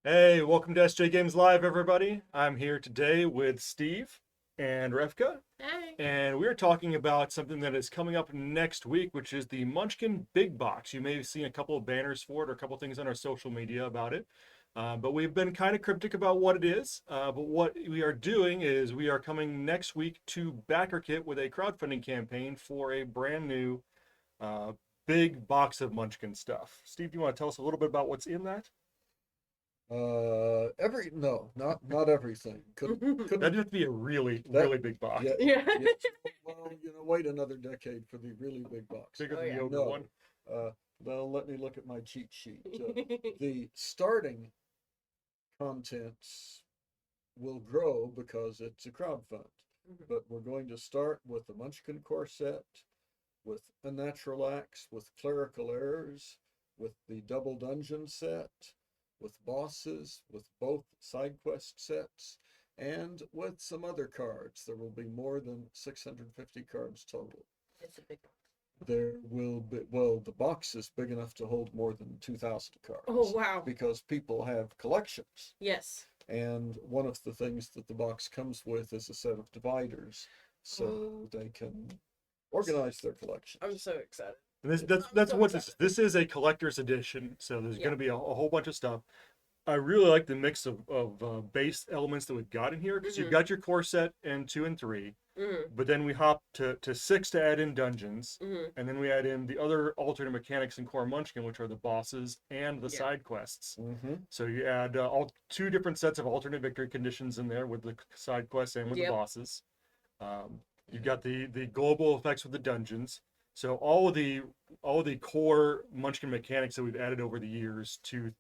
Hey, welcome to SJGames Live, everybody. I'm here today with Steve and Revka, Hey. and we're talking about something that is coming up next week, which is the Munchkin Big Box. You may have seen a couple of banners for it or a couple of things on our social media about it, but we've been kind of cryptic about what it is. But what we are doing is we are coming next week to BackerKit with a crowdfunding campaign for a brand new uh, big box of Munchkin stuff. Steve, do you want to tell us a little bit about what's in that? No, not everything. That'd Couldn't have to be a really, that really big box. yeah, Yeah. yes. Well, wait another decade for the really big box. Bigger Oh, than the yeah. ogre No, one. well, let me look at my cheat sheet. The starting contents will grow because it's a crowd fund, but we're going to start with the Munchkin core set, with Unnatural Acts, with Clerical Errors, with the Double Dungeon set, with bosses, with both side quest sets, and with some other cards. There will be more than 650 cards total. It's a big one. There will be, well, the box is big enough to hold more than 2,000 cards. Oh, wow. Because people have collections. Yes. And one of the things that the box comes with is a set of dividers so they can organize their collection. I'm so excited. And that's I'm so what this is. excited. This is a collector's edition, so there's Yeah. going to be a whole bunch of stuff. I really like the mix of base elements that we've got in here because you've got your core set and 2 and 3, but then we hop to 6 to add in dungeons, and then we add in the other alternate mechanics in core Munchkin, which are the bosses and the side quests. So you add all 2 different sets of alternate victory conditions in there with the side quests and with the bosses. You've got the global effects with the dungeons. So all of the core Munchkin mechanics that we've added over the years to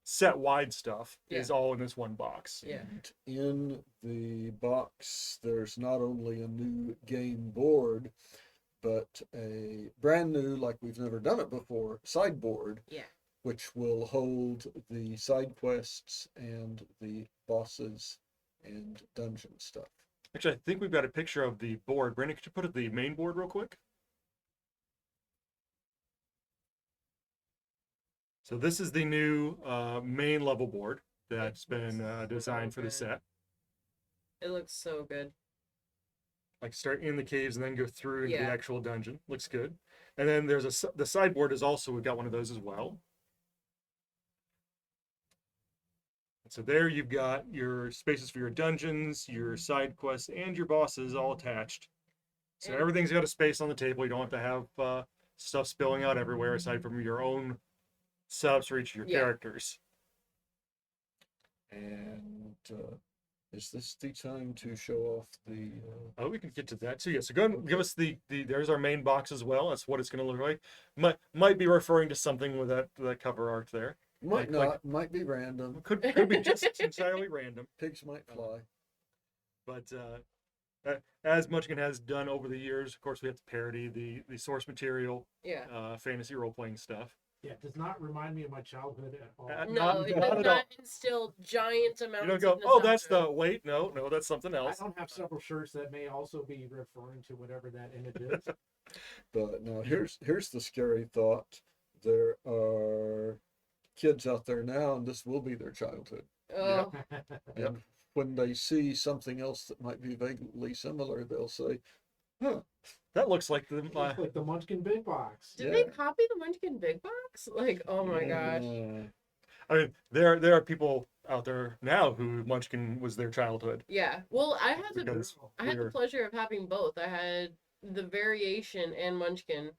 set wide stuff is all in this one box. Yeah. And in the box, there's not only a new game board, but a brand new, like we've never done it before, sideboard. Yeah. Which will hold the side quests and the bosses and dungeon stuff. Actually, I think we've got a picture of the board. Brandon, could you put up the main board real quick? So this is the new main level board that's been designed for the set. It looks so good. Like start in the caves and then go through into the actual dungeon. Looks good. And then there's the sideboard is also, we've got one of those as well. So there you've got your spaces for your dungeons, your side quests, and your bosses all attached. So everything's got a space on the table. You don't have to have stuff spilling out everywhere aside from your own setups for each of your characters. And is this the time to show off the... Oh, we can get to that too. Yeah, so go ahead and give us the there's our main box as well. That's what it's going to look like. Might be referring to something with that cover art there. Might not, might be random. Could be just entirely random. Pigs might fly. But as Munchkin has done over the years, of course, we have to parody the source material, fantasy role-playing stuff. Yeah, it does not remind me of my childhood at all. No, it does not instill giant amounts You don't go, of oh, that's nostalgia. wait, no, that's something else. I don't have several shirts that may also be referring to whatever that image is. But now here's the scary thought. There are kids out there now, and this will be their childhood. Oh, And when they see something else that might be vaguely similar, they'll say, huh. That looks like the Like the Munchkin Big Box. did they copy the Munchkin Big Box? Like, oh my gosh. I mean, there are people out there now who Munchkin was their childhood. Yeah. Well, I had Because the pleasure of having both. I had the Variation and Munchkin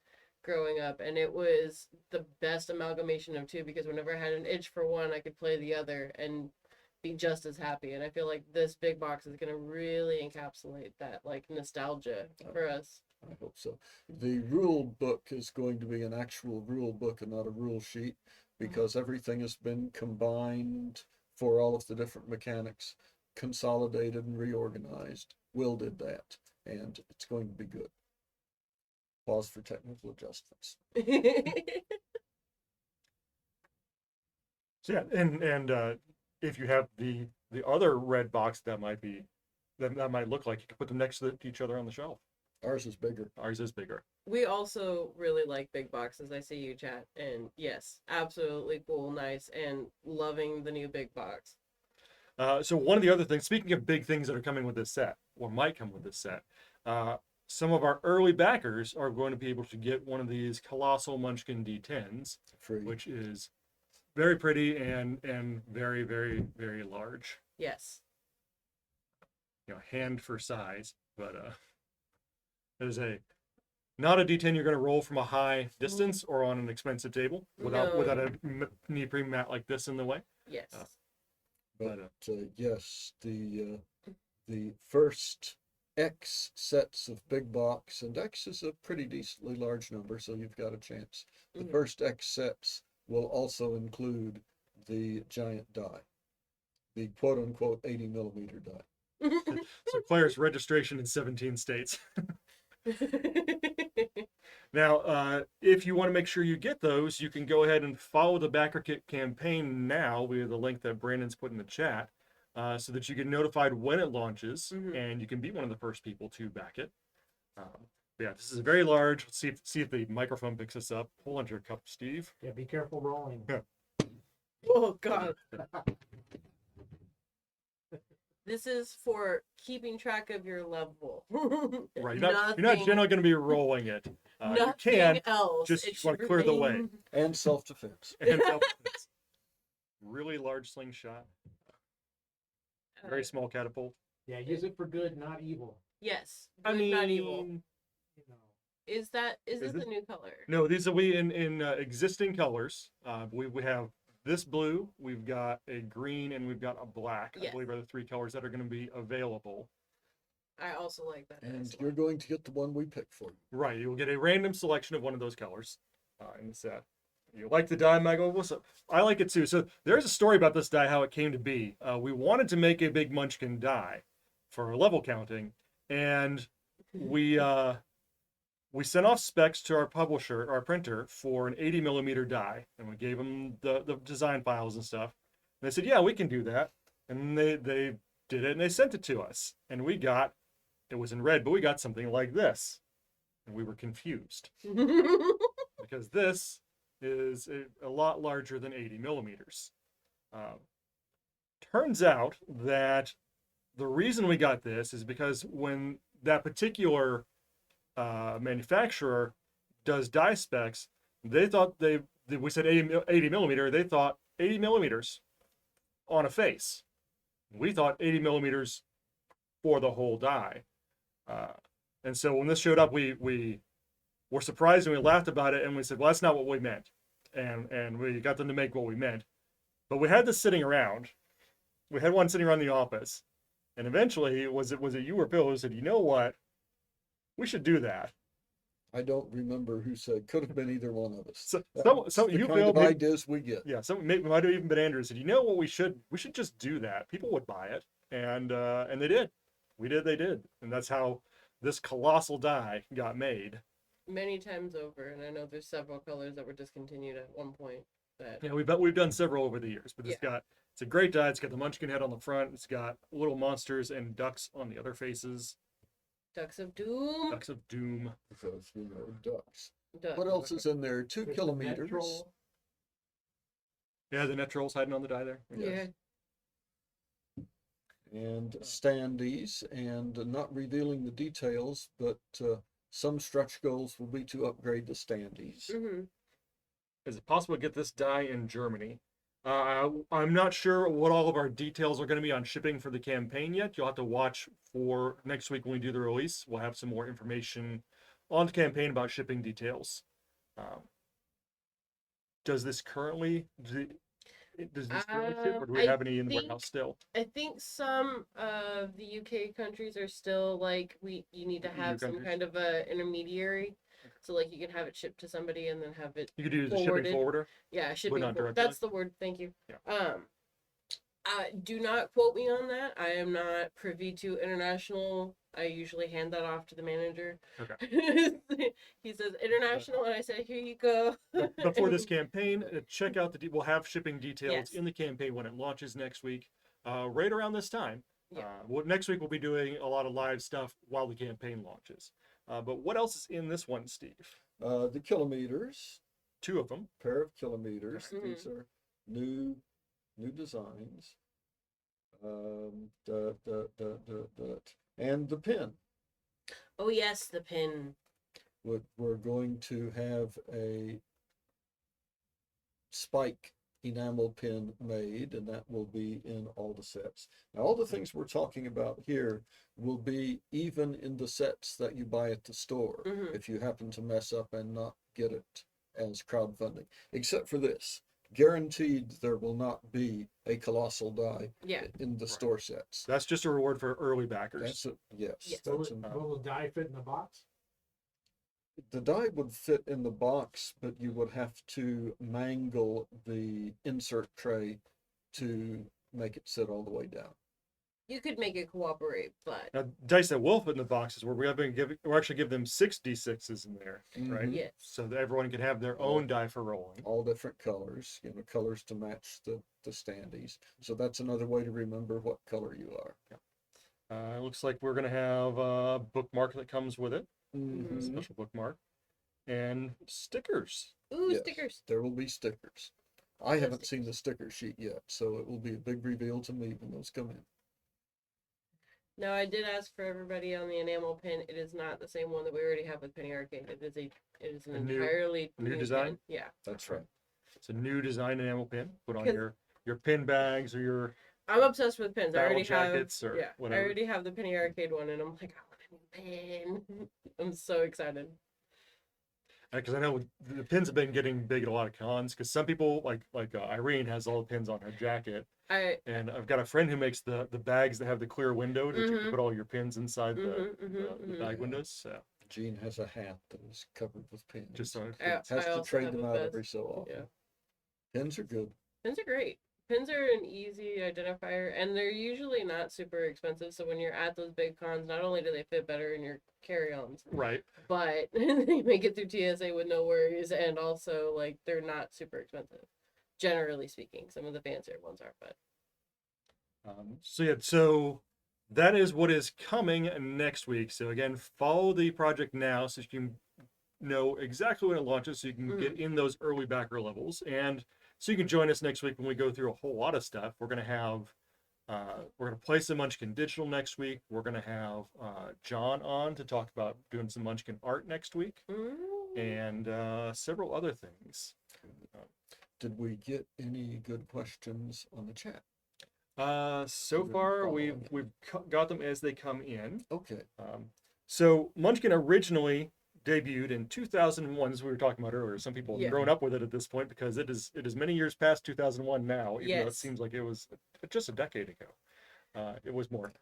growing up, and it was the best amalgamation of 2 because whenever I had an itch for one, I could play the other and be just as happy. And I feel like this big box is going to really encapsulate that like nostalgia for us. I hope so. The rule book is going to be an actual rule book and not a rule sheet because everything has been combined for all of the different mechanics, consolidated and reorganized. Will did that, and it's going to be good. Pause for technical adjustments. So yeah, and if you have the other red box that might look like, you could put them next to each other on the shelf. Ours is bigger. Ours is bigger. We also really like big boxes. I see you, chat. And yes, absolutely cool, nice, and loving the new big box. So one of the other things, speaking of big things that are coming with this set, or might come with this set, some of our early backers are going to be able to get one of these Colossal Munchkin D10s, Free. which is very pretty and very, very, very large. Yes. Hand for size, but there's not a D10 you're going to roll from a high distance or on an expensive table without a neoprene mat like this in the way. Yes. But yes, the first X sets of big box, and X is a pretty decently large number, so you've got a chance. The first X sets will also include the giant die, the quote unquote 80 millimeter die. So Claire's registration in 17 states. Now, if you want to make sure you get those, you can go ahead and follow the Backer Kit campaign now via the link that Brandon's put in the chat, so that you get notified when it launches, and you can be one of the first people to back it. Yeah, this is very large. Let's see if the microphone picks this up. Hold on to your cup, Steve. Yeah, be careful rolling. Oh, God. This is for keeping track of your level. Right, you're not generally going to be rolling it. You can, else. just you want to clear the way. And self-defense. And self-defense. Really large slingshot. Very small catapult. Yeah, use it for good, not evil. Yes. I Good, mean, not evil. You know. Is this this- the new color? No, these will be in existing colors. We have this blue, we've got a green, and we've got a black. Yes. I believe are the three colors that are going to be available. I also like that. And as you're well. going to get the one we picked for you. Right, you'll get a random selection of one of those colors in the set. You like the die, Michael? I like it too. So there's a story about this die, how it came to be. We wanted to make a big Munchkin die for level counting, and we sent off specs to our publisher, our printer, for an 80 millimeter die, and we gave them the design files and stuff. And they said, "Yeah, we can do that." And they did it, and they sent it to us, and it was in red, but we got something like this, and we were confused because this is a lot larger than 80 millimeters. Turns out that the reason we got this is because when that particular manufacturer does die specs, they thought we said 80 millimeter, they thought 80 millimeters on a face. We thought 80 millimeters for the whole die. And so when this showed up, we were surprised and we laughed about it, and we said, well, that's not what we meant. And we got them to make what we meant. But we had this sitting around. We had one sitting around the office. And eventually, was it you or Bill who said, you know what? We should do that. I don't remember who said. Could have been either one of us. So That's the you kind Bill, of ideas we get. yeah, might have even been Andrew said, you know what, we should just do that. People would buy it. And they did. They did. And that's how this Colossal die got made. Many times over, and I know there's several colors that were discontinued at one point. That Yeah, we've done several over the years, but it's a great die. It's got the Munchkin head on the front. It's got little monsters and ducks on the other faces. Ducks of Doom. Ducks of Doom. Because, ducks. Duck. What else is in there? 2 There's kilometers. the net troll. Yeah, the net trolls hiding on the die there. Yeah. And standees, and not revealing the details, but some stretch goals will be to upgrade the standees. Mm-hmm. Is it possible to get this die in Germany? I'm not sure what all of our details are going to be on shipping for the campaign yet. You'll have to watch for next week when we do the release. We'll have some more information on the campaign about shipping details. Does this currently ship, or do we have any in the warehouse still? I think some of the UK countries are still like you need to have some countries? kind of a intermediary, so like you can have it shipped to somebody and then have it. You could use a shipping Forwarded. forwarder. Yeah, shipping. not directly? That's the word. Thank you. Yeah. Do not quote me on that. I am not privy to international. I usually hand that off to the manager. Okay. He says international, and I say, here you go. But for this campaign, check out we'll have shipping details Yes. in the campaign when it launches next week, right around this time. Yeah. Next week we'll be doing a lot of live stuff while the campaign launches. But what else is in this one, Steve? The kilometers, 2 of them. pair of kilometers. Mhm. These are new designs. And the pin. Oh yes, the pin. We're going to have a spike enamel pin made, and that will be in all the sets. Now, all the things we're talking about here will be even in the sets that you buy at the store, Mhm. if you happen to mess up and not get it as crowdfunding, except for this. Guaranteed there will not be a colossal die Yeah. in the Right. store sets. That's just a reward for early backers. That's it. Yes, Yes. that's Will the die fit in the box? the die would fit in the box, but you would have to mangle the insert tray to make it sit all the way down. You could make it cooperate, but Now, dice that will fit in the boxes where we're actually give them 6 d6s in there, right? Mhm. yes. So that everyone can have their own die for rolling. All different colors, colors to match the standees. So that's another way to remember what color you are. Looks like we're gonna have a bookmark that comes with it, Mhm. special bookmark, and stickers. Ooh, Yes, stickers. there will be stickers. I No haven't seen the sticker sheet yet, so it will be a big reveal to me when those come in. No, I did ask for everybody on the enamel pin. It is not the same one that we already have with Penny Arcade. It is an A new- entirely new design? pin. Yeah. That's right. It's a new design enamel pin. Put on 'Cause- your pin bags or your I'm obsessed with pins. I Battle already jackets have or I whatever. already have the Penny Arcade one, and I'm like, I want a new pin. I'm so excited. because I know the pins have been getting big at a lot of cons. Because some people like Irene has all the pins on her jacket, and I've got a friend who makes the bags that have the clear window that you can Mhm. put all your pins inside Mhm, the bag windows. So Jean has a hat that is covered with pins. just so has I to also trade have them a out vest. every so often. Yeah. Pins are good. Pins are great. Pins are an easy identifier, and they're usually not super expensive. So when you're at those big cons, not only do they fit better in your carry-ons, right. but they make it through TSA with no worries, and also like they're not super expensive, generally speaking. Some of the fancier ones are, but So that is what is coming next week. So again, follow the project now so you can know exactly when it launches, so you can get in those early backer levels, and so you can join us next week when we go through a whole lot of stuff. We're gonna play some Munchkin Digital next week. We're gonna have John on to talk about doing some Munchkin art next week, and several other things. Did we get any good questions on the chat? So We're far following we've got them as they come in. Okay. So Munchkin originally debuted in 2001, as we were talking about earlier. Some people have Yeah. grown up with it at this point because it is many years past 2001 now, even though it Yes. seems like it was just a decade ago. It was more.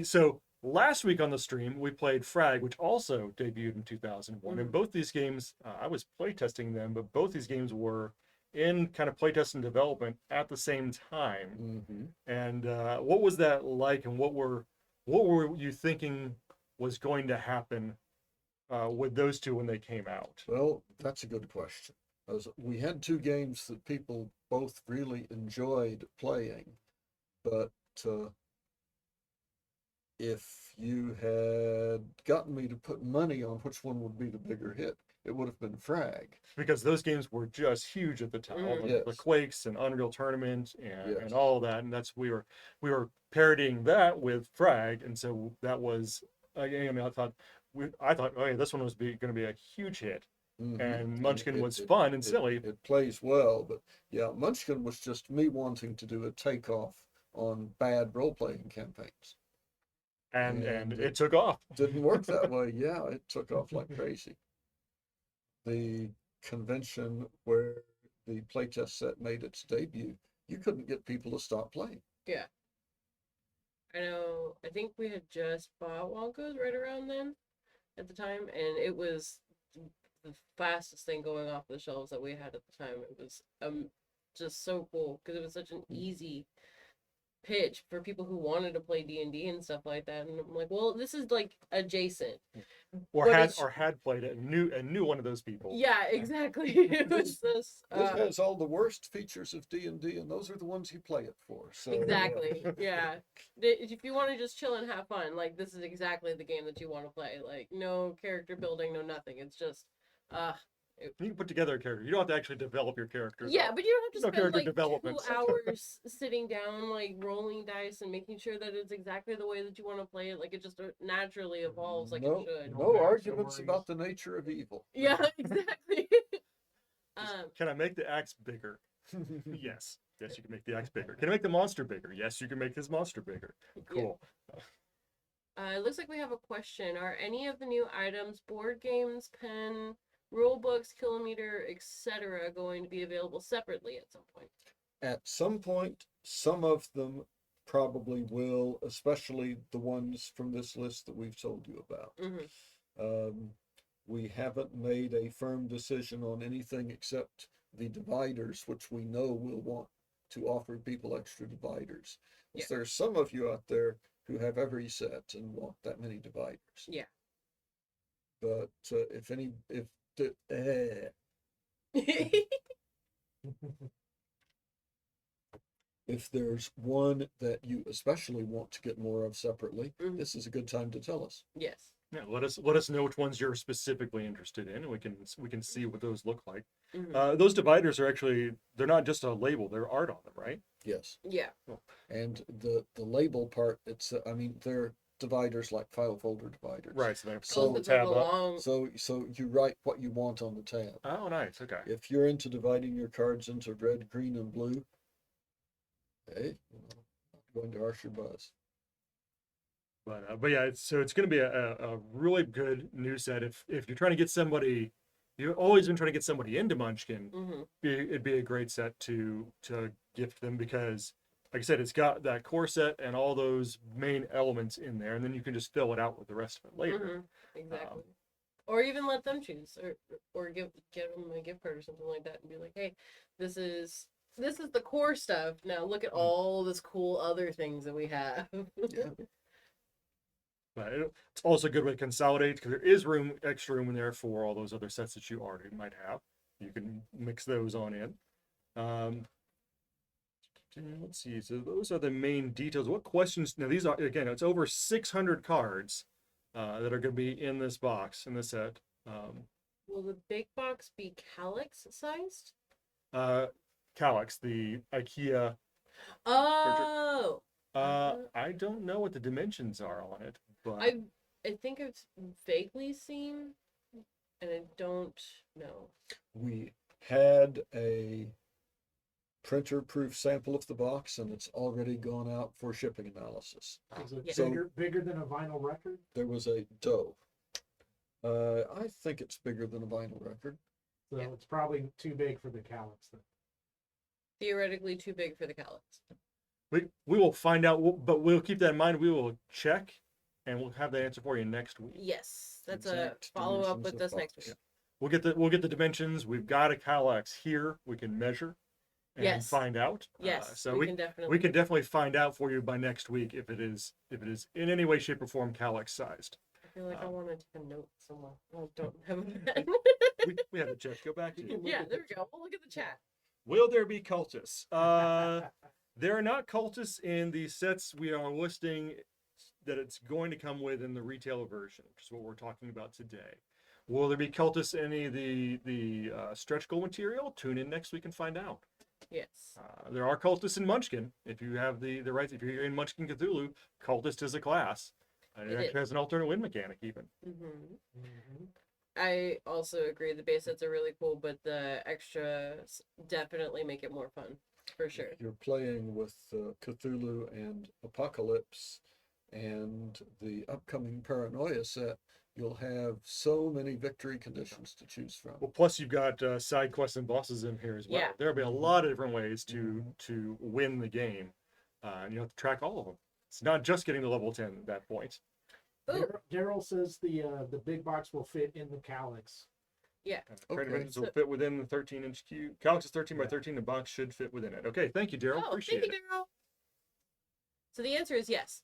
So last week on the stream we played Frag, which also debuted in 2001, and both these games I was playtesting them, but both these games were in kind of playtest and development at the same time. Mm-hmm. And what was that like, and what were you thinking was going to happen with those two when they came out? Well, that's a good question. As we had two games that people both really enjoyed playing, but if you had gotten me to put money on which one would be the bigger hit, it would have been Frag. Because those games were just huge at the time. All the Yes. Quakes and Unreal Tournament Yes. and all that, and that's we were parodying that with Frag, and so that was I mean I thought oh yeah, this one was going to be a huge hit. Mhm. And Munchkin was it- fun and silly. It plays well, but yeah, Munchkin was just me wanting to do a takeoff on bad role-playing campaigns. And And it took off. Didn't work that way. Yeah, it took off like crazy. The convention where the playtest set made its debut, you couldn't get people to stop playing. yeah. I know. I think we had just bought Wonkos right around then, at the time, and it was the fastest thing going off the shelves that we had at the time. It was just so cool because it was such an easy pitch for people who wanted to play D&D and stuff like that, and I'm like, well, this is like adjacent. Or But had it's- or had played it and knew one of those people. Yeah, exactly. It was this. It has all the worst features of D&D, and those are the ones you play it for. So Exactly. Yeah. If you want to just chill and have fun, like this is exactly the game that you want to play. Like no character building, no nothing. It's just, You can put together a character. You don't have to actually develop your character. yeah, but you don't have to No spend character like development. 2 hours sitting down, like rolling dice and making sure that it's exactly the way that you want to play it. Like it just naturally evolves like no, it should. no backstories. arguments about the nature of evil. Yeah, exactly. Can I make the axe bigger? Yes. Yes, you can make the axe bigger. Can I make the monster bigger? Yes, you can make this monster bigger. Cool. It looks like we have a question. Are any of the new items, board games, pen, rule books, kilometer, etc., going to be available separately at some point? At some point, some of them probably will, especially the ones from this list that we've told you about. Mm-hmm. We haven't made a firm decision on anything except the dividers, which we know will want to offer people extra dividers. Yeah. There are some of you out there who have every set and want that many dividers. Yeah. But if there's one that you especially want to get more of separately, Mhm. this is a good time to tell us. Yes. Yeah, let us know which ones you're specifically interested in, and we can see what those look like. Mhm. Those dividers are actually, they're not just a label; they're art on them, right? Yes. Yeah. And the label part, they're dividers like file folder dividers. Right. So they have So- the It's like tab a up. long. So you write what you want on the tab. Oh, nice. Okay. If you're into dividing your cards into red, green, and blue, hey, not going to harsh your buzz. But yeah, it's going to be a really good new set. If you're trying to get somebody, you've always been trying to get somebody into Munchkin, Mm-hmm. it'd be a great set to gift them because, like I said, it's got that core set and all those main elements in there, and then you can just fill it out with the rest of it later. Mm-hmm. Exactly. Or even let them choose, or get them a gift card or something like that, and be like, hey, this is the core stuff. Now look at all this cool other things that we have. Yeah. But it's also a good way to consolidate because there is extra room in there for all those other sets that you already might have. You can mix those on in. Let's see. So those are the main details. What questions? Now these are, again, it's over 600 cards that are going to be in this box, in this set. Will the big box be calyx sized? Calyx, the IKEA. Oh. I don't know what the dimensions are on it, but I think it's vaguely seen, and I don't know. We had a printer-proof sample of the box, and it's already gone out for shipping analysis. Is it Yeah. bigger than a vinyl record? There was a dough. I think it's bigger than a vinyl record. So Yeah. it's probably too big for the calyx then. Theoretically too big for the calyx. we will find out. But we'll keep that in mind. We will check, and we'll have the answer for you next week. Yes, that's Exact a follow up dimensions with of this next box. week. We'll get the dimensions. We've got a Calyx here. We can measure and Yes. find out. Yes, So we can definitely. we can definitely find out for you by next week if it is in any way, shape, or form Calyx sized. I feel like I want to take a note somewhere. I don't have a pen. We have the chat. Go back to Yeah, there we go. We'll look at the chat. Will there be cultists? There are not cultists in the sets we are listing that it's going to come with in the retail version, which is what we're talking about today. Will there be cultists in any of the stretch goal material? Tune in next week and find out. Yes. There are cultists in Munchkin. If you have the rights, if you're in Munchkin Cthulhu, cultist is a class. And it It actually has an alternate win mechanic even. Mm-hmm. I also agree. The base sets are really cool, but the extras definitely make it more fun, for sure. If you're playing with Cthulhu and Apocalypse and the upcoming Paranoia set, you'll have so many victory conditions to choose from. Well, plus you've got side quests and bosses in here as well. Yeah. There'll be a lot of different ways to win the game, and you have to track all of them. It's not just getting to level 10 at that point. Ooh. Daryl says the big box will fit in the calyx. Yeah. Trade Okay. dimensions will fit within the 13-inch cube. Calyx is 13 by 13. The box should fit within it. Okay, thank you, Daryl. Oh, Appreciate thank you, it. Daryl. So the answer is yes.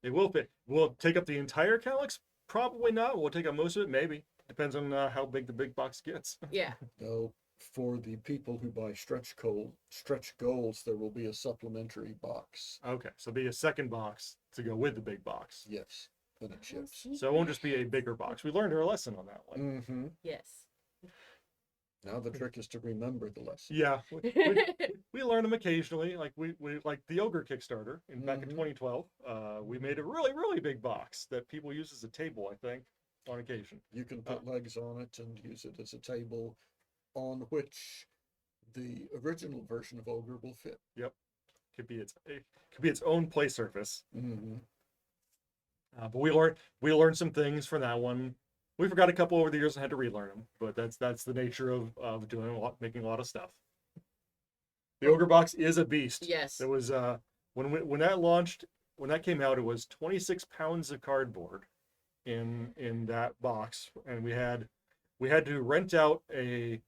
It will fit. Will it take up the entire Calyx? Probably not. We'll take up most of it, maybe. Depends on how big the big box gets. Yeah. Now, for the people who buy stretch goals, there will be a supplementary box. Okay, so be a second box to go with the big box. Yes, when it ships. So it won't just be a bigger box. We learned our lesson on that one. Mm-hmm. Yes. Now the trick is to remember the lesson. Yeah, we learn them occasionally. Like we like the Ogre Kickstarter back in 2012. We made a really big box that people use as a table, I think, on occasion. You can put legs on it and use it as a table on which the original version of Ogre will fit. Yep, it could be its own play surface. Mm-hmm. But we learned some things from that one. We forgot a couple over the years and had to relearn them. But that's the nature of doing making a lot of stuff. The Ogre box is a beast. Yes. It was when that launched, when that came out, it was 26 pounds of cardboard in that box, and we had to rent out a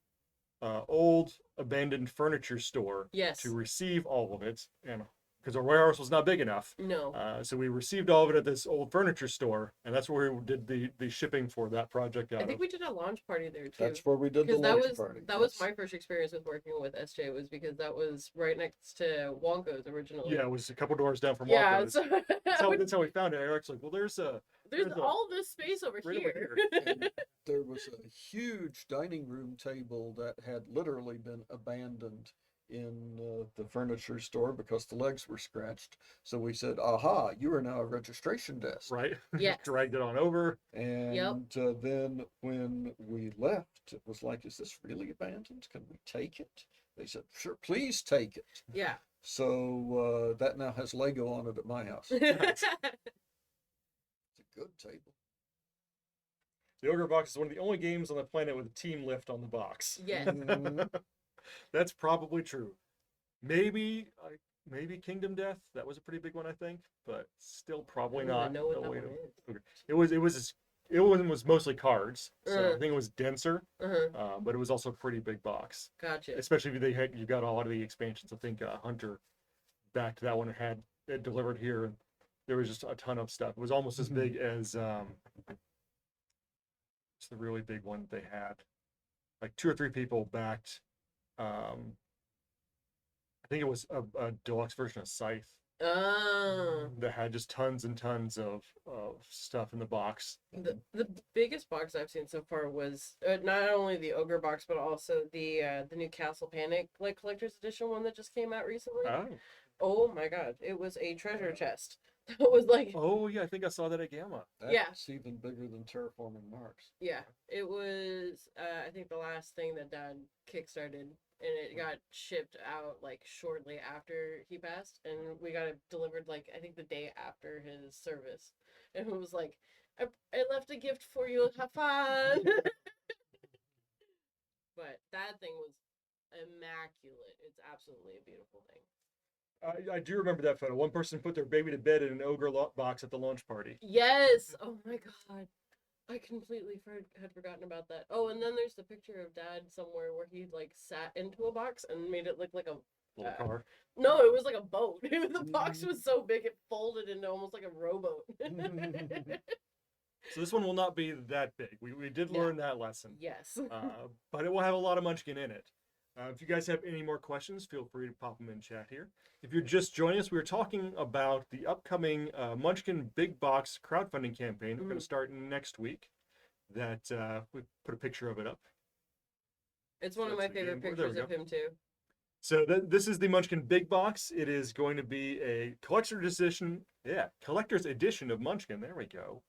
old abandoned furniture store Yes. to receive all of it, and because our warehouse was not big enough. No. So we received all of it at this old furniture store, and that's where we did the shipping for that project out I think of. we did a launch party there too. That's where we did the Because that launch was party. that was my first experience with working with SJ, was because that was right next to Wonko's originally. Yeah, it was a couple doors down from Yeah. Wonko's. So That's how we found it. Eric's like, well, there's all this space over right here. And there was a huge dining room table that had literally been abandoned in the furniture store because the legs were scratched. So we said, aha, you are now a registration desk. right. Yes. Dragged it on over. And then when we left, it was like, is this really abandoned? Can we take it? They said, sure, please take it. Yeah. So that now has Lego on it at my house. It's a good table. The Ogre Box is one of the only games on the planet with a team lift on the box. Yes. Mhm. That's probably true. Maybe Kingdom Death. That was a pretty big one, I think, but still probably I don't not. even know what the that way one to- It was mostly cards, so I Uh. think it was denser, Uh-huh. but it was also a pretty big box. Gotcha. Especially if you got a lot of the expansions. I think Hunter back to that one had it delivered here, and there was just a ton of stuff. It was almost as big as it's the really big one they had. Like 2 or 3 people backed. I think it was a deluxe version of Scythe Oh. that had just tons and tons of stuff in the box. The biggest box I've seen so far was not only the Ogre box, but also the new Castle Panic like collector's edition one that just came out recently. Oh. Oh my god, it was a treasure chest. It was like, Oh yeah, I think I saw that at Gamma. That's even bigger than Terraforming Mars. yeah, it was. I think the last thing that Dad kickstarted, and it got shipped out like shortly after he passed, and we got it delivered like I think the day after his service, and it was like, I left a gift for you. Have fun. But that thing was immaculate. It's absolutely a beautiful thing. I do remember that photo. One person put their baby to bed in an ogre box at the launch party. Yes. Oh my god. I completely had forgotten about that. Oh, and then there's the picture of Dad somewhere where he like sat into a box and made it look like a Little car. no, it was like a boat. The box was so big it folded into almost like a rowboat. So this one will not be that big. We did learn that lesson. Yes. But it will have a lot of Munchkin in it. If you guys have any more questions, feel free to pop them in chat here. If you're just joining us, we were talking about the upcoming Munchkin Big Box crowdfunding campaign. We're going to start next week. That we put a picture of it up. It's one of my That's the game favorite board. There we pictures of him too. So this is the Munchkin Big Box. It is going to be a collector's edition of Munchkin. There we go.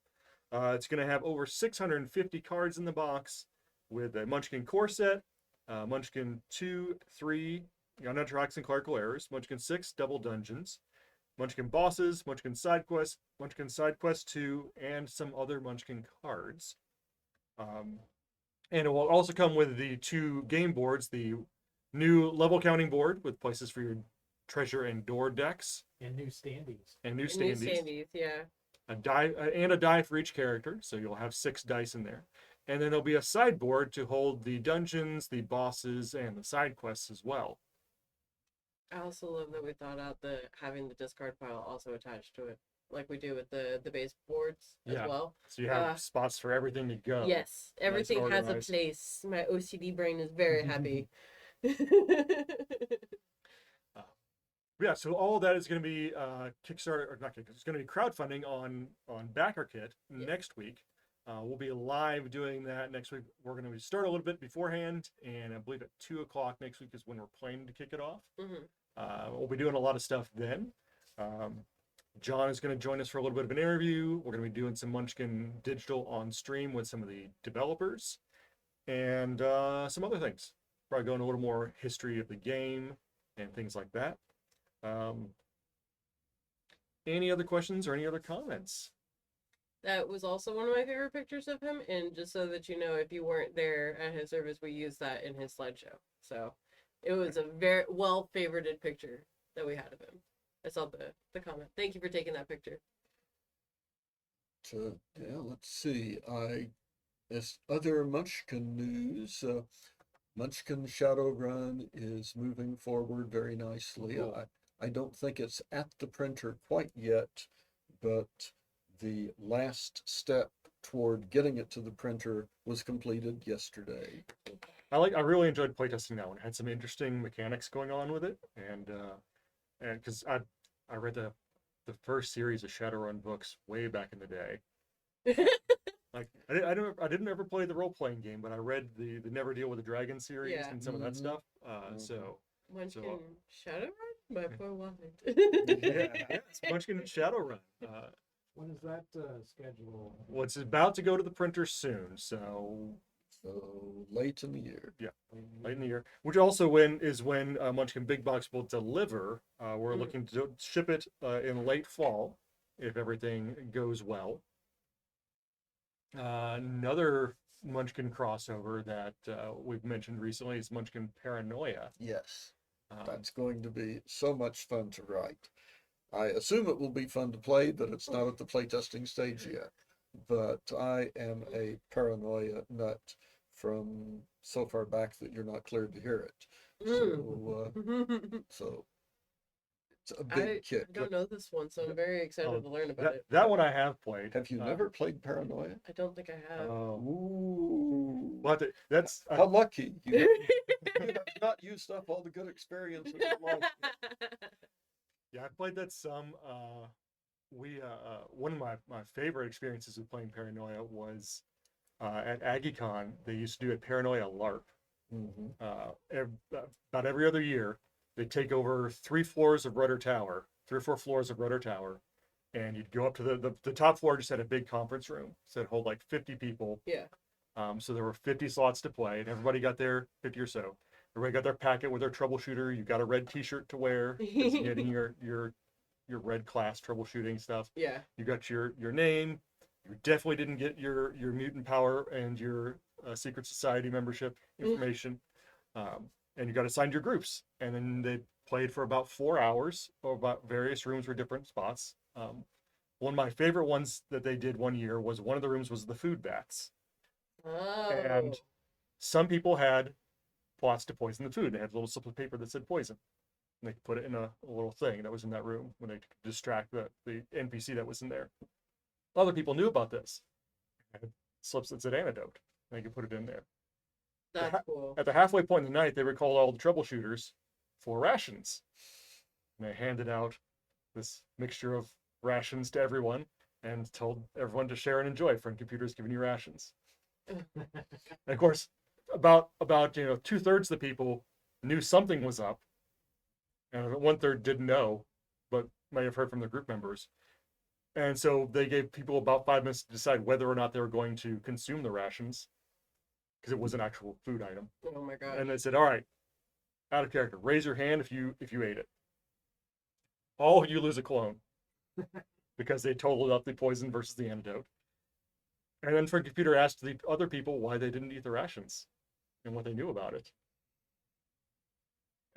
It's going to have over 650 cards in the box with a Munchkin core set, Munchkin 2, 3, Uninteracts and Clerical Errors, Munchkin 6, Double Dungeons, Munchkin Bosses, Munchkin Side Quest 2, and some other Munchkin cards. And it will also come with the 2 game boards, the new level counting board with places for your treasure and door decks. And new standees. And new New standees. standees, yeah. A die for each character, so you'll have 6 dice in there. And then there'll be a sideboard to hold the dungeons, the bosses, and the side quests as well. I also love that we thought out the having the discard pile also attached to it, like we do with the base boards as Yeah. well. So you have spots for everything to go. Yes, everything has a organized. place. My OCD brain is very happy. Yeah, so all of that is going to be Kickstarter, or not Kickstarter, it's going to be crowdfunding on BackerKit next week. We'll be live doing that next week. We're going to start a little bit beforehand, and I believe at 2 o'clock next week is when we're planning to kick it off. We'll be doing a lot of stuff then. John is going to join us for a little bit of an interview. We're going to be doing some Munchkin Digital on stream with some of the developers and some other things. Probably going a little more history of the game and things like that. Any other questions or any other comments? That was also one of my favorite pictures of him, and just so that you know, if you weren't there at his service, we used that in his slideshow. So it was a very well favorited picture that we had of him. I saw the comment. Thank you for taking that picture. Yeah, let's see. As other Munchkin news, Munchkin Shadowrun is moving forward very nicely. Cool. I don't think it's at the printer quite yet, but the last step toward getting it to the printer was completed yesterday. I really enjoyed playtesting that one. It had some interesting mechanics going on with it, and because I read the first series of Shadowrun books way back in the day. Like I didn't ever play the role playing game, but I read the Never Deal with a Dragon series and some of that stuff. So Munchkin Shadowrun by Poor Wild. yeah, it's Munchkin Shadowrun. When is that scheduled? Well, it's about to go to the printer soon, so Late in the year. Yeah, late in the year. Which also is when Munchkin Big Box will deliver. We're looking to ship it in late fall, if everything goes well. Another Munchkin crossover that we've mentioned recently is Munchkin Paranoia. Yes, that's going to be so much fun to write. I assume it will be fun to play, but it's not at the playtesting stage yet. But I am a paranoia nut from so far back that you're not cleared to hear it. So it's a big kick. I don't know this one, so I'm very excited to learn about it. That one I have played. Have you never played Paranoia? I don't think I have. Ooh. But that's How lucky. You have not used up all the good experiences in life. Yeah, I played that some. One of my favorite experiences with playing Paranoia was at AggieCon. They used to do a Paranoia LARP. About every other year, they take over 3 floors of Rudder Tower, 3 or 4 floors of Rudder Tower, and you'd go up to the top floor. Just had a big conference room, so it hold like 50 people. Yeah. So there were 50 slots to play, and everybody got their 50 or so. Everybody got their packet with their troubleshooter. You got a red T-shirt to wear, getting your red class troubleshooting stuff. Yeah. You got your name. You definitely didn't get your mutant power and your secret society membership information. And you got assigned your groups. And then they played for about 4 hours, or about various rooms were different spots. One of my favorite ones that they did one year was one of the rooms was the food baths. Oh. And some people had plots to poison the food. They had a little slip of paper that said poison. And they could put it in a little thing that was in that room when they could distract the NPC that was in there. Other people knew about this. Had slips that said antidote. And they could put it in there. That's cool. At the halfway point in the night, they recalled all the troubleshooters for rations. And they handed out this mixture of rations to everyone and told everyone to share and enjoy. Friend Computer's giving you rations. And of course, about 2/3 of the people knew something was up, and 1/3 didn't know, but may have heard from their group members. And so they gave people about 5 minutes to decide whether or not they were going to consume the rations, because it was an actual food item. Oh my god. And they said, "All right, out of character, raise your hand if you ate it. All of you lose a clone," because they totaled up the poison versus the antidote. And then Friend Computer asked the other people why they didn't eat the rations and what they knew about it.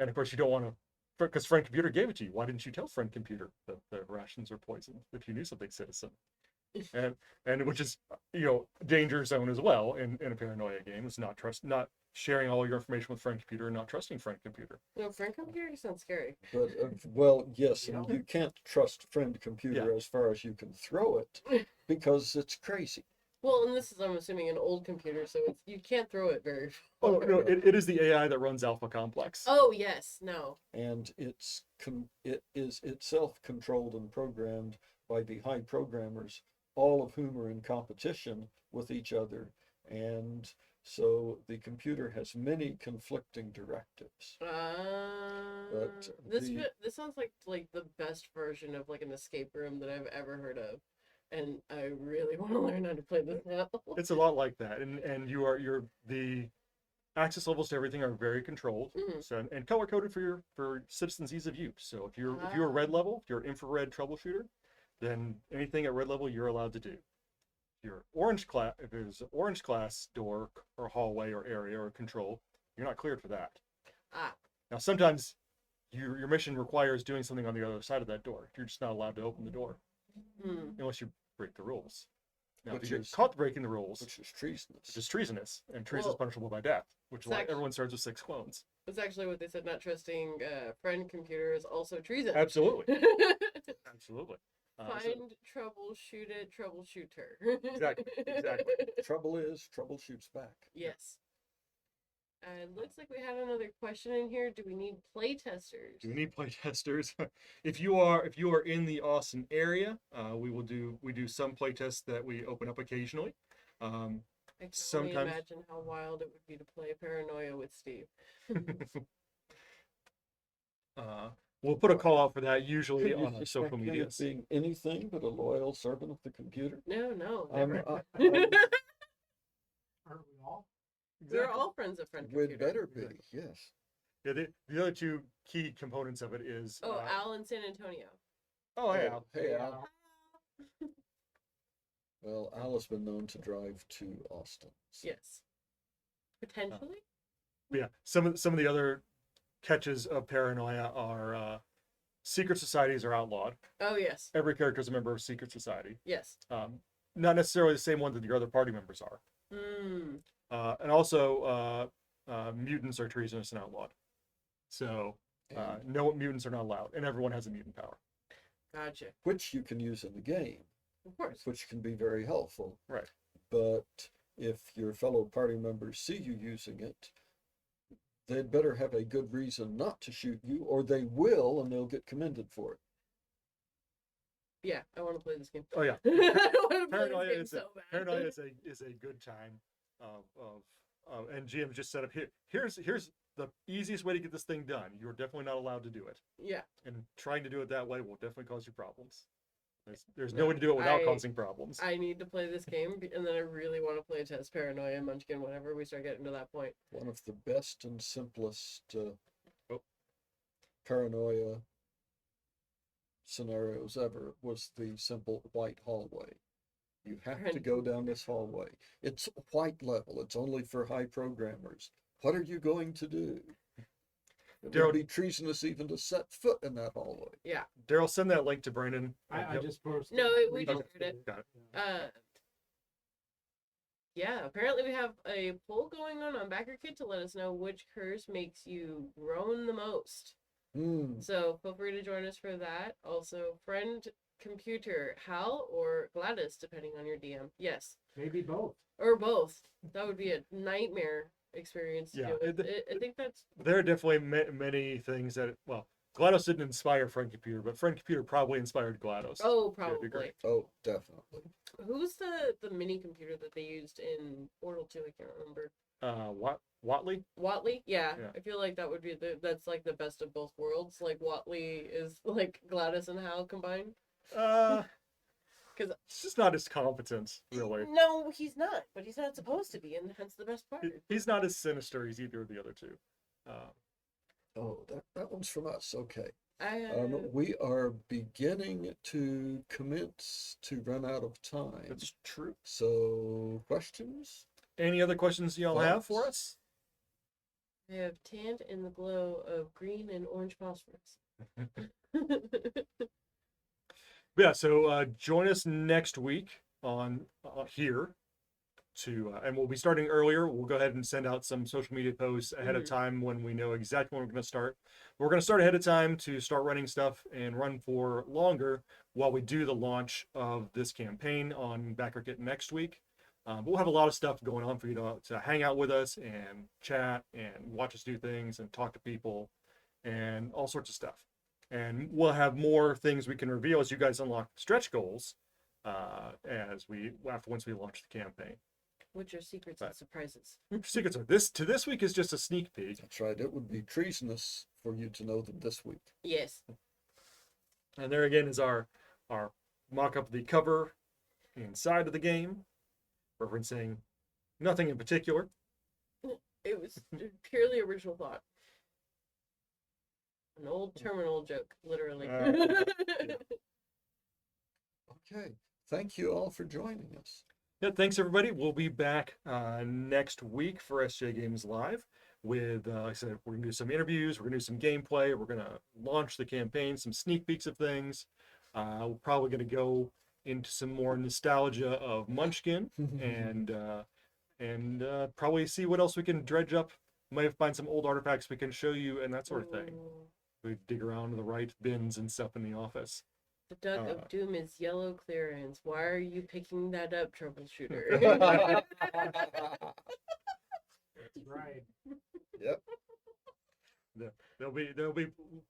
And of course, you don't want to, because Friend Computer gave it to you. Why didn't you tell Friend Computer that the rations are poisoned if you knew something, citizen? and which is danger zone as well in a paranoia game. Is not sharing all your information with friend computer and not trusting friend computer. No, friend computer sounds scary. But well, yes, and you can't trust friend computer as far as you can throw it because it's crazy. Well, and this is, I'm assuming, an old computer, so you can't throw it very Oh far. no, it is the AI that runs Alpha Complex. Oh yes, no. And it is itself controlled and programmed by the high programmers, all of whom are in competition with each other, and so the computer has many conflicting directives. But This sounds like the best version of like an escape room that I've ever heard of, and I really want to learn how to play this now. It's a lot like that, and the access levels to everything are very controlled, so and color coded for citizens' ease of use. So if you're a red level, if you're an infrared troubleshooter, then anything at red level you're allowed to do. If there's an orange class door or hallway or area or control, you're not cleared for that. Now sometimes your mission requires doing something on the other side of that door. You're just not allowed to open the door unless you break the rules. Now, if you get caught breaking the rules, which is treasonous. And treason is punishable by death, which is why everyone starts with 6 clones. That's actually what they said. Not trusting friend computer is also treason. Absolutely, absolutely. Find trouble, shoot it, troubleshooter. Exactly. Trouble shoots back. Yes. And looks like we had another question in here. Do we need play testers? Do we need play testers? If you are in the Austin area, we do some play tests that we open up occasionally. I can only imagine how wild it would be to play Paranoia with Steve. We'll put a call out for that usually Could you on social media. Kenneth being anything but a loyal servant of the computer? No, never. Aren't we all? We're all friends of friend We'd computer. better be, yes. Yeah, the other two key components of it is. Al in San Antonio. Oh, hey, Al. Hey, Al. Well, Al has been known to drive to Austin. So. Yes. Potentially. Yeah, some of the other catches of paranoia are secret societies are outlawed. Oh yes. Every character is a member of a secret society. Yes. Not necessarily the same one that your other party members are. And also mutants are treasonous and outlawed. So no mutants are not allowed, and everyone has a mutant power. Gotcha. Which you can use in the game. Of course. Which can be very helpful. Right. But if your fellow party members see you using it, they'd better have a good reason not to shoot you, or they will, and they'll get commended for it. Yeah, I want to play this game. Oh yeah. Paranoia is a good time and GM just set up here's the easiest way to get this thing done. You're definitely not allowed to do it. Yeah. And trying to do it that way will definitely cause you problems. There's no way to do it without causing problems. I need to play this game, and then I really want to play test Paranoia and Munchkin whenever we start getting to that point. One of the best and simplest Paranoia scenarios ever was the simple white hallway. You have to go down this hallway. It's a white level. It's only for high programmers. What are you going to do? It would be treasonous even to set foot in that hallway. Yeah. Daryl, send that link to Brandon. I just posted. No, we just heard it. Got it. Yeah, apparently we have a poll going on BackerKit to let us know which curse makes you groan the most. So feel free to join us for that. Also, friend computer, Hal or Gladys, depending on your DM. Yes. Maybe both. Or both. That would be a nightmare experience to do. I think that's... There are definitely many things that, well, GLaDOS didn't inspire friend computer, but friend computer probably inspired GLaDOS. Oh, probably. Oh, definitely. Who's the mini computer that they used in Portal 2? I can't remember. Watley? Watley? Yeah. I feel like that would be that's like the best of both worlds. Like Watley is like GLaDOS and Hal combined. Because it's just not as competent, really. No, he's not. But he's not supposed to be, and hence the best part. He's not as sinister as either of the other two. That one's from us. Okay. I we are beginning to commence to run out of time. That's true. So, questions? Any other questions y'all have for us? I have tanned in the glow of green and orange phosphorus. Yeah, so join us next week on here and we'll be starting earlier. We'll go ahead and send out some social media posts ahead of time when we know exactly when we're going to start. We're going to start ahead of time to start running stuff and run for longer while we do the launch of this campaign on Backer Kit next week. But we'll have a lot of stuff going on for you to hang out with us and chat and watch us do things and talk to people and all sorts of stuff. And we'll have more things we can reveal as you guys unlock stretch goals once we launch the campaign. Which are secrets and surprises. Secrets are this week is just a sneak peek. That's right. It would be treasonous for you to know them this week. Yes. And there again is our mock-up of the cover inside of the game, referencing nothing in particular. It was purely original thought. An old terminal joke, literally. Yeah. Okay. Thank you all for joining us. Yeah, thanks everybody. We'll be back next week for SJGames Live with, like I said, we're going to do some interviews, we're going to do some gameplay, we're going to launch the campaign, some sneak peeks of things. We're probably going to go into some more nostalgia of Munchkin and probably see what else we can dredge up. Might find some old artifacts we can show you and that sort of thing. We dig around in the right bins and stuff in the office. The Duck of Doom is yellow clearance. Why are you picking that up, troubleshooter? That's right. Yep. There'll be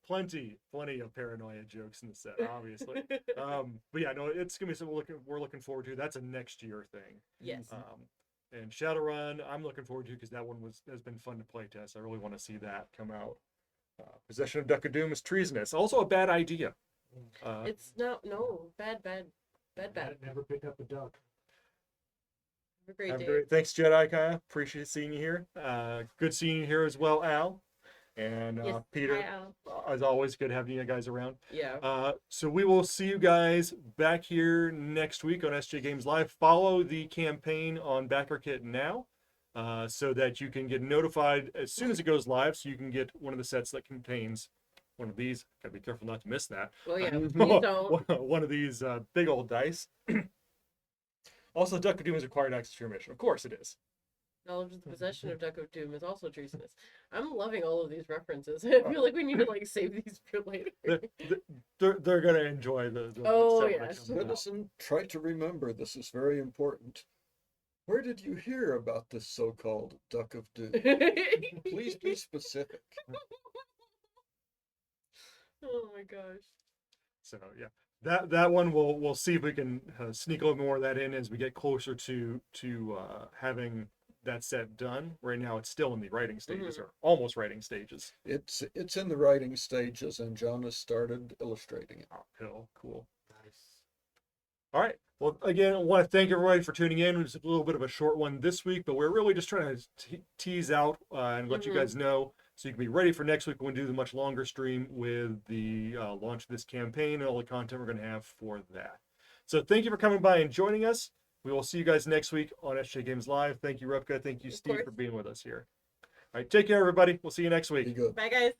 plenty of paranoia jokes in the set, obviously. But yeah, no, it's gonna be something we're looking forward to. That's a next year thing. Yes. And Shadowrun, I'm looking forward to because that one has been fun to play test. I really want to see that come out. Possession of Duck of Doom is treasonous. Also a bad idea. It's no, bad. Never pick up a duck. Have a great Have a day. great, thanks, Jedi Kaya. Appreciate seeing you here. Good seeing you here as well, Al. And Yes, Peter, hi, Al. as always, good having you guys around. Yeah. So we will see you guys back here next week on SJGames Live. Follow the campaign on Backer Kit now so that you can get notified as soon as it goes live, so you can get one of the sets that contains one of these. Gotta be careful not to miss that. Well, yeah, please don't. One of these big old dice. Also, Duck of Doom is required access to your mission. Of course it is. Knowledge of the possession of Duck of Doom is also treasonous. I'm loving all of these references. I feel like we need to save these for later. They're gonna enjoy the Oh, set when it yes. comes out. Citizen, try to remember, this is very important. Where did you hear about this so-called Duck of Doom? Please be specific. Oh my gosh. So yeah, that one we'll see if we can sneak a little more of that in as we get closer to having that set done. Right now, it's still in the writing stages or almost writing stages. It's in the writing stages, and John has started illustrating it. Oh, cool. Nice. All right. Well, again, I want to thank everybody for tuning in. It was a little bit of a short one this week, but we're really just trying to tease out and let you guys know so you can be ready for next week when we do the much longer stream with the launch of this campaign and all the content we're going to have for that. So thank you for coming by and joining us. We will see you guys next week on SJGames Live. Thank you, Repka. Thank you, Of Steve, course. for being with us here. All right. Take care, everybody. We'll see you next week. Be good. Bye, guys.